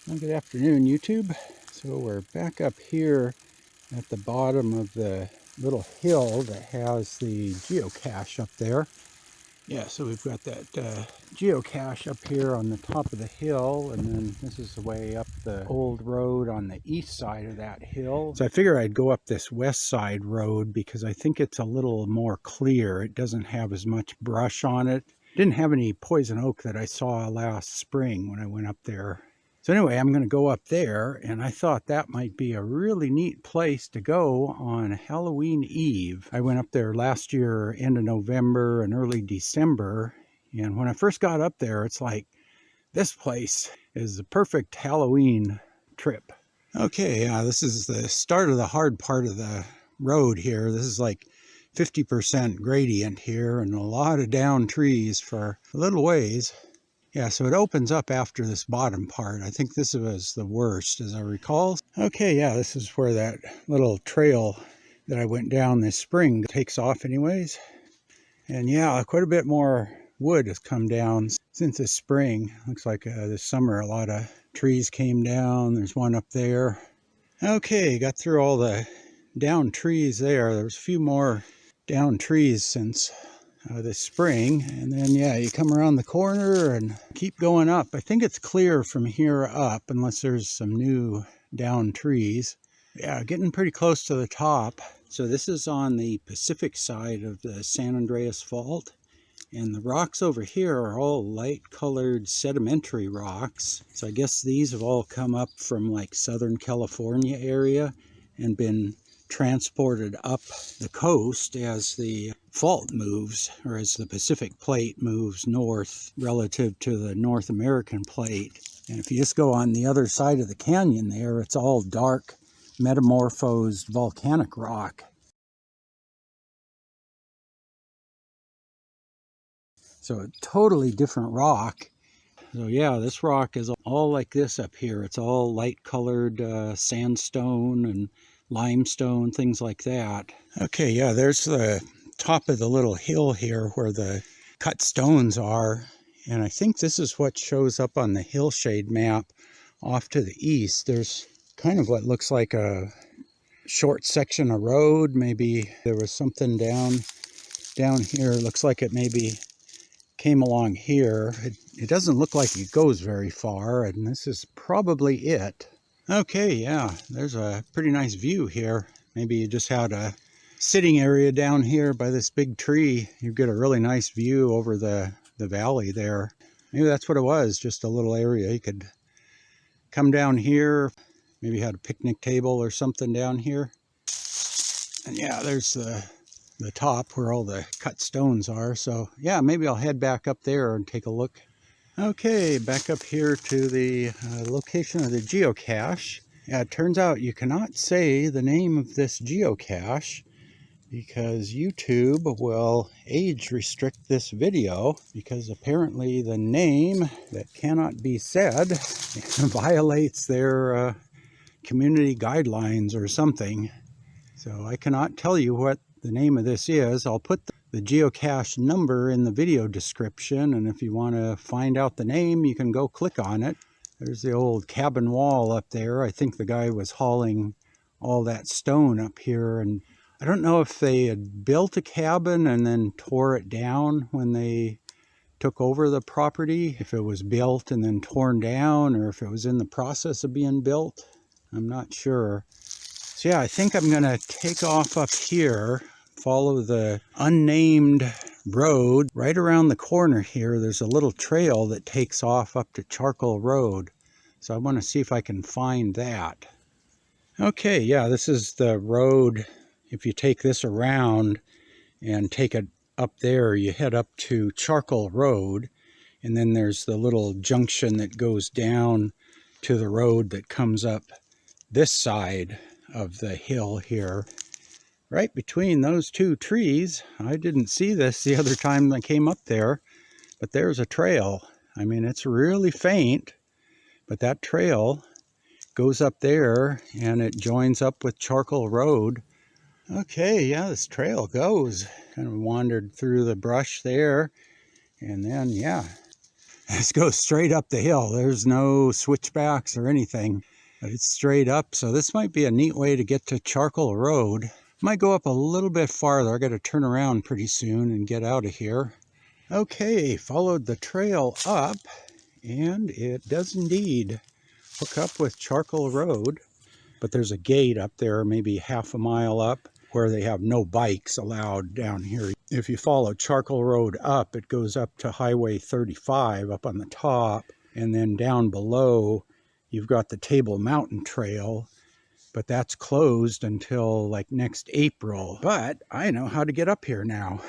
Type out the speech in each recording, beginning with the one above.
Well, good afternoon, YouTube. So we're back up here at the bottom of the little hill that has the geocache up there. Yeah, so we've got that geocache up here on the top of the hill, and then this is the way up the old road on the east side of that hill. So I figure I'd go up this west side road because I think it's a little more clear. It doesn't have as much brush on it. Didn't have any poison oak that I saw last spring when I went up there. So anyway, I'm going to go up there, and I thought that might be a really neat place to go on Halloween Eve. I went up there last year, end of November and early December, and when I first got up there, it's like, this place is the perfect Halloween trip. Okay, this is the start of the hard part of the road here. This is like 50% gradient here and a lot of down trees for a little ways. Yeah, so it opens up after this bottom part. I think this was the worst, as I recall. Okay, yeah, this is where that little trail that I went down this spring takes off anyways. And yeah, quite a bit more wood has come down since this spring. Looks like this summer a lot of trees came down. There's one up there. Okay, got through all the down trees there. There's a few more down trees since this spring, and then yeah, you come around the corner and keep going up. I think it's clear from here up unless there's some new down trees. Yeah, getting pretty close to the top. So this is on the Pacific side of the San Andreas Fault, and the rocks over here are all light colored sedimentary rocks. So I guess these have all come up from like Southern California area and been transported up the coast as the fault moves, or as the Pacific plate moves north relative to the North American plate. And if you just go on the other side of the canyon there, it's all dark, metamorphosed volcanic rock. So a totally different rock. So yeah, this rock is all like this up here. It's all light colored sandstone and limestone, things like that. Okay, yeah, there's the top of the little hill here where the cut stones are, and I think this is what shows up on the hillshade map off to the east. There's kind of what looks like a short section of road. Maybe there was something down here. It looks like it maybe came along here. It doesn't look like it goes very far, and this is probably it. Okay, yeah, there's a pretty nice view here. Maybe you just had a sitting area down here by this big tree. You get a really nice view over the valley there. Maybe that's what it was, just a little area. You could come down here, maybe had a picnic table or something down here. And yeah, there's the top where all the cut stones are. So yeah, maybe I'll head back up there and take a look. Okay, back up here to the location of the geocache. Yeah, it turns out you cannot say the name of this geocache because YouTube will age restrict this video, because apparently the name that cannot be said violates their community guidelines or something. So I cannot tell you what the name of this is. I'll put the geocache number in the video description, and if you want to find out the name, you can go click on it. There's the old cabin wall up there. I think the guy was hauling all that stone up here, and I don't know if they had built a cabin and then tore it down when they took over the property, if it was built and then torn down, or if it was in the process of being built. I'm not sure. So yeah, I think I'm going to take off up here, follow the unnamed road. Right around the corner here, there's a little trail that takes off up to Charcoal Road. So I want to see if I can find that. Okay, yeah, this is the road. If you take this around and take it up there, you head up to Charcoal Road, and then there's the little junction that goes down to the road that comes up this side of the hill here. Right between those two trees. I didn't see this the other time I came up there, but there's a trail. I mean, it's really faint, but that trail goes up there and it joins up with Charcoal Road. Okay, yeah, this trail goes. Kind of wandered through the brush there, and then, yeah, This goes straight up the hill. There's no switchbacks or anything. It's straight up, so this might be a neat way to get to Charcoal Road. Might go up a little bit farther. I got to turn around pretty soon and get out of here. Okay, followed the trail up, and it does indeed hook up with Charcoal Road. But there's a gate up there, maybe half a mile up, where they have no bikes allowed down here. If you follow Charcoal Road up, it goes up to Highway 35 up on the top, and then down below you've got the Table Mountain Trail, but that's closed until like next April. But I know how to get up here now.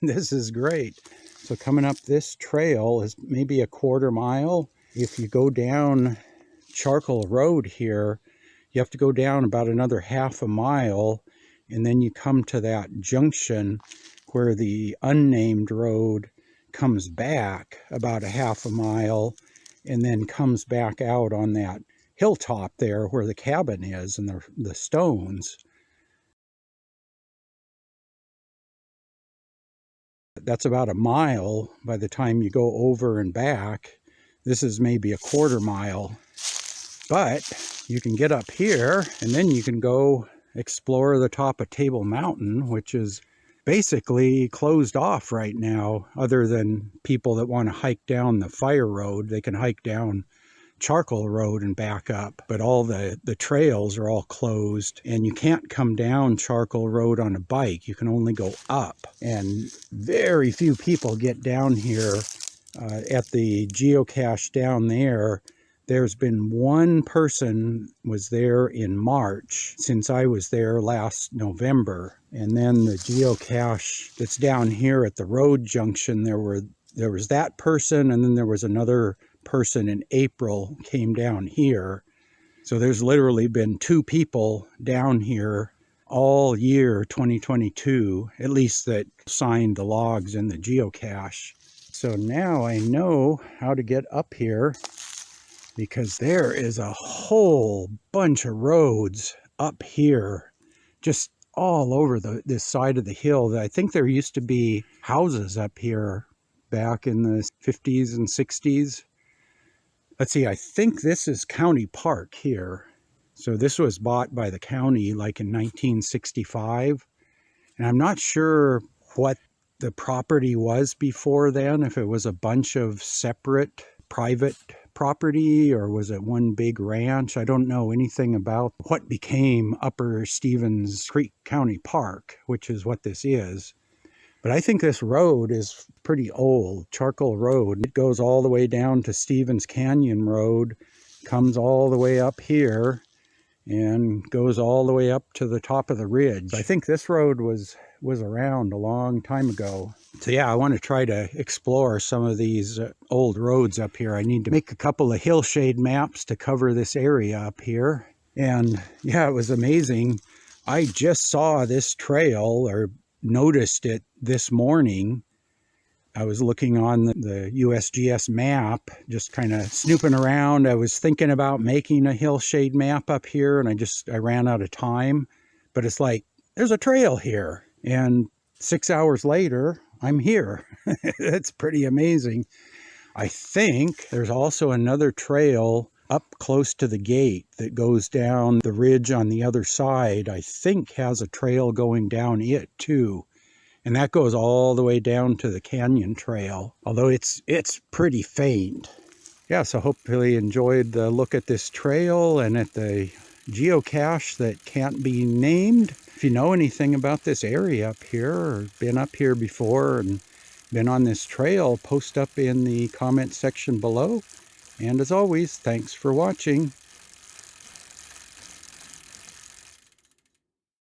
This is great. So coming up this trail is maybe a quarter mile. If you go down Charcoal Road here, you have to go down about another half a mile, and then you come to that junction where the unnamed road comes back about a half a mile and then comes back out on that hilltop there where the cabin is and the stones. That's about a mile by the time you go over and back. This is maybe a quarter mile. But you can get up here and then you can go explore the top of Table Mountain, which is basically closed off right now, other than people that want to hike down the fire road. They can hike down Charcoal Road and back up, but all the trails are all closed, and you can't come down Charcoal Road on a bike. You can only go up, and very few people get down here. At the GeoCache down there, there's been one person was there in March since I was there last November. And then the GeoCache that's down here at the road junction, there was that person, and then there was another person in April came down here. So there's literally been two people down here all year 2022, at least that signed the logs in the GeoCache. So now I know how to get up here, because there is a whole bunch of roads up here, just all over this side of the hill. I think there used to be houses up here back in the 50s and 60s. Let's see, I think this is County Park here. So this was bought by the county like in 1965. And I'm not sure what the property was before then, if it was a bunch of separate private property or was it one big ranch. I don't know anything about what became Upper Stevens Creek County Park, which is what this is. But I think this road is pretty old, Charcoal Road. It goes all the way down to Stevens Canyon Road, comes all the way up here, and goes all the way up to the top of the ridge. I think this road was around a long time ago. So yeah, I want to try to explore some of these old roads up here. I need to make a couple of hillshade maps to cover this area up here. And yeah, it was amazing. I just saw this trail, or noticed it this morning. I was looking on the USGS map, just kind of snooping around. I was thinking about making a hillshade map up here, and I ran out of time. But it's like, there's a trail here. And 6 hours later, I'm here. That's pretty amazing. I think there's also another trail up close to the gate that goes down the ridge on the other side. I think has a trail going down it too. And that goes all the way down to the canyon trail, although it's pretty faint. Yeah, so hopefully you enjoyed the look at this trail and at the geocache that can't be named. If you know anything about this area up here, or been up here before and been on this trail, post up in the comment section below. And as always, thanks for watching.